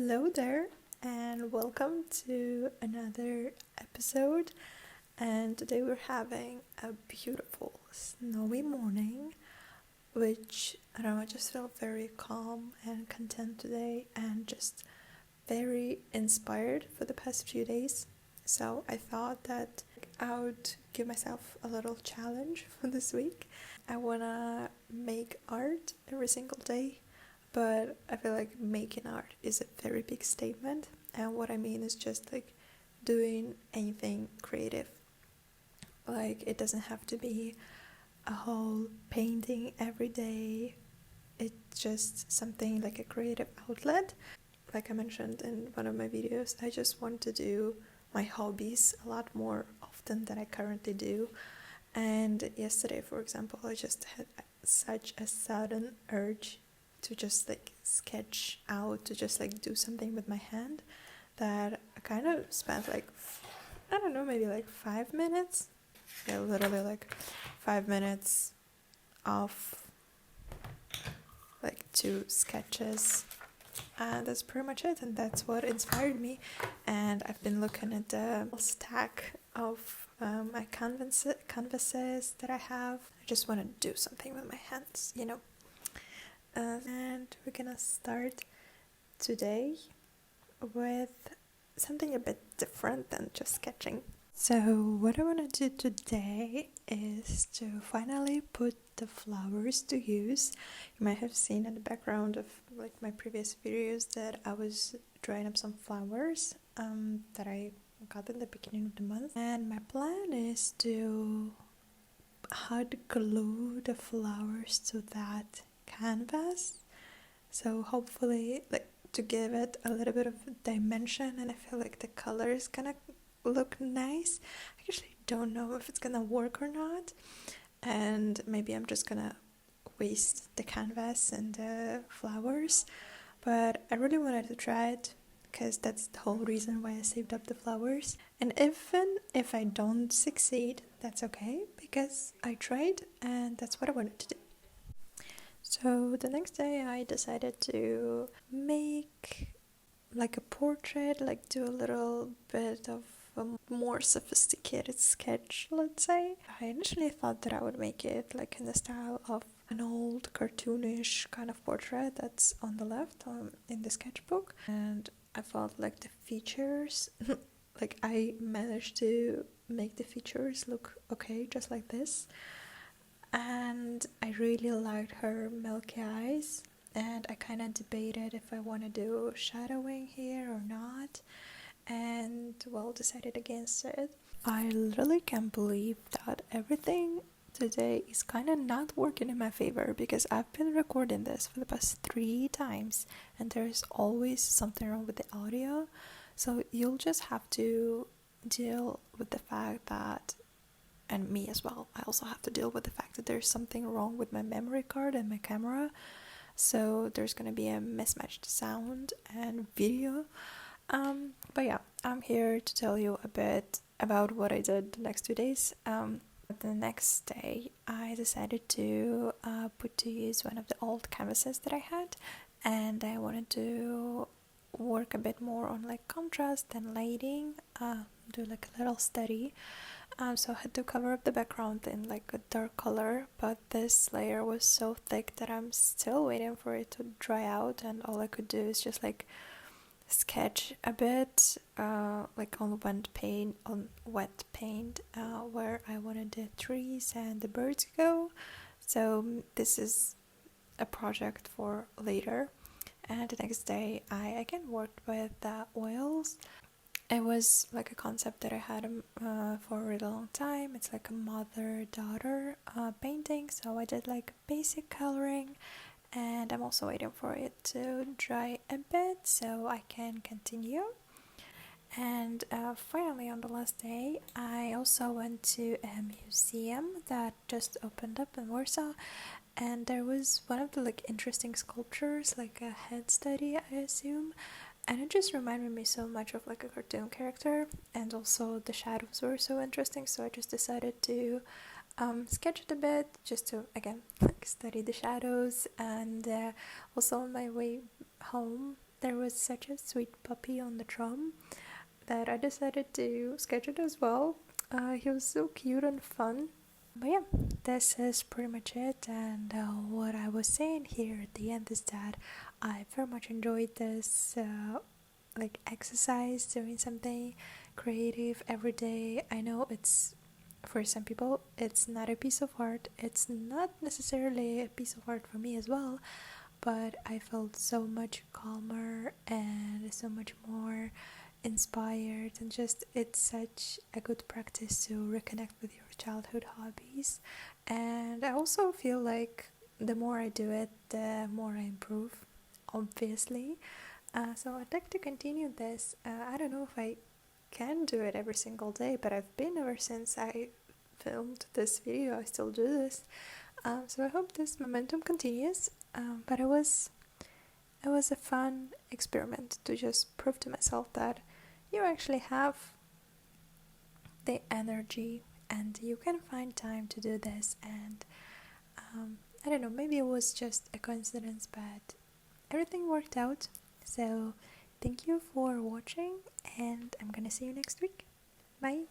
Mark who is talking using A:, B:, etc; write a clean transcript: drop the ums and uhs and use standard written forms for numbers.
A: Hello there, and welcome to another episode. And today we're having a beautiful snowy morning, which I don't know, I just feel very calm and content today, and just very inspired for the past few days. So I thought that I would give myself a little challenge for this week. I wanna make art every single day, but I feel like making art is a very big statement, and what I mean is just like doing anything creative. Like, it doesn't have to be a whole painting every day. It's just something like a creative outlet. Like I mentioned in one of my videos, I just want to do my hobbies a lot more often than I currently do. And yesterday, for example, I just had such a sudden urge to just like sketch out, to just like do something with my hand, that I kind of spent like, I don't know, maybe like 5 minutes. Yeah, literally like 5 minutes of like 2 sketches. And that's pretty much it, and that's what inspired me. And I've been looking at the stack of my canvases that I have. I just want to do something with my hands, you know. And we're gonna start today with something a bit different than just sketching. So what I want to do today is to finally put the flowers to use. You might have seen in the background of like my previous videos that I was drawing up some flowers that I got in the beginning of the month, and my plan is to hot glue the flowers to that canvas, so hopefully like to give it a little bit of dimension, and I feel like the color is gonna look nice. I actually don't know if it's gonna work or not, and maybe I'm just gonna waste the canvas and the flowers, but I really wanted to try it because that's the whole reason why I saved up the flowers. And even if I don't succeed, that's okay, because I tried and that's what I wanted to do. So the next day I decided to make like a portrait, like do a little bit of a more sophisticated sketch, let's say. I initially thought that I would make it like in the style of an old cartoonish kind of portrait that's on the left in the sketchbook, and I felt like the features like I managed to make the features look okay, just like this. And I really liked her milky eyes, and I kind of debated if I want to do shadowing here or not, and well, decided against it. I literally can't believe that everything today is kind of not working in my favor, because I've been recording this for the past 3 times and there's always something wrong with the audio. So you'll just have to deal with the fact that, and me as well, I also have to deal with the fact that there's something wrong with my memory card and my camera. So there's gonna be a mismatched sound and video. But yeah, I'm here to tell you a bit about what I did the next 2 days. The next day, I decided to put to use one of the old canvases that I had, and I wanted to work a bit more on like contrast and lighting, do like a little study. So I had to cover up the background in like a dark color, but this layer was so thick that I'm still waiting for it to dry out, and all I could do is just like sketch a bit like on wet paint where I wanted the trees and the birds to go. So this is a project for later. And the next day I again worked with oils. It was like a concept that I had for a really long time. It's like a mother-daughter painting, so I did like basic coloring, and I'm also waiting for it to dry a bit so I can continue. And finally, on the last day, I also went to a museum that just opened up in Warsaw, and there was one of the like interesting sculptures, like a head study, I assume, and it just reminded me so much of like a cartoon character, and also the shadows were so interesting, so I just decided to sketch it a bit, just to again like study the shadows. And also on my way home there was such a sweet puppy on the tram that I decided to sketch it as well. He was so cute and fun. But yeah, this is pretty much it. And what I was saying here at the end is that I very much enjoyed this like exercise, doing something creative every day. I know it's for some people it's not a piece of art. It's not necessarily a piece of art for me as well, but I felt so much calmer and so much more inspired, and just it's such a good practice to reconnect with your childhood hobbies. And I also feel like the more I do it, the more I improve, obviously. So I'd like to continue this. I don't know if I can do it every single day, but I've been ever since I filmed this video. I still do this. So I hope this momentum continues. But it was a fun experiment to just prove to myself that you actually have the energy and you can find time to do this. And I don't know, maybe it was just a coincidence, but everything worked out. So thank you for watching, and I'm gonna see you next week. Bye.